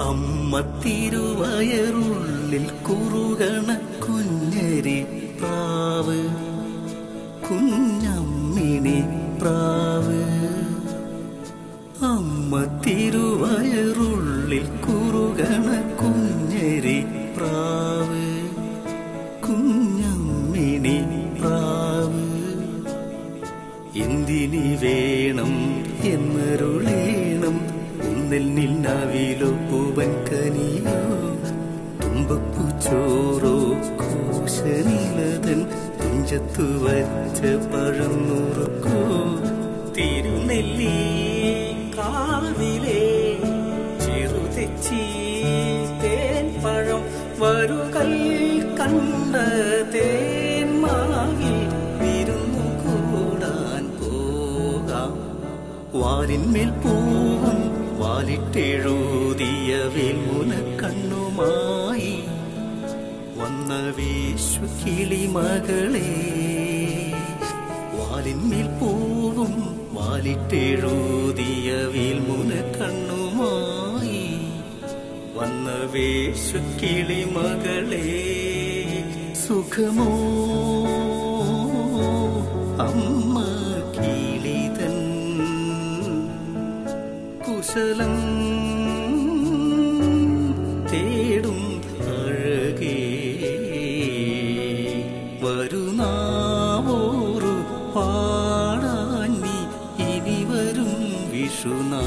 അമ്മ തിരുവയറുള്ളിൽ കുറുകണ കുഞ്ഞരി പ്രാവ്, കുഞ്ഞമ്മിണി പ്രാവ്. അമ്മ തിരുവയറുള്ളിൽ കുറുകണ കുഞ്ഞരി പ്രാവ്, കുഞ്ഞമ്മിണി പ്രാവ്. എന്തിനി വേണം എന്നരുളേണം, ഒന്നിൽ നിന്നവിലോ പൂവൻ കനിയോ, തുമ്പപ്പൂ ചോറോ കോശനിലതൻ തുഞ്ചത്തു വച്ച പഴം നുറുക്കോ. തിരുനെല്ലി കാവിലെ ചെറുതെച്ചി തേൻ പഴം വരുകൽ കണ്ട തേൻ മാവിൽ വിരുന്നു കൂടാൻ പോകാം. വാലിന്മേൽ പൂവും വാലിട്ടെഴുതിയ വേൽമുന കണ്ണുമായി വന്ന വേശു കിളിമകളെ. വാലിന്മേൽ പൂവും വാലിട്ടെഴുതിയ വേൽമുന കണ്ണുമായി വന്ന വേശു കിളിമകളെ. സുഖമോ അമ്മ കിളിതൻ കുശലം തേടും അഴകേ. വരുനാവോറു പാടാൻ നീ ഇനി വരും വിഷുനാ.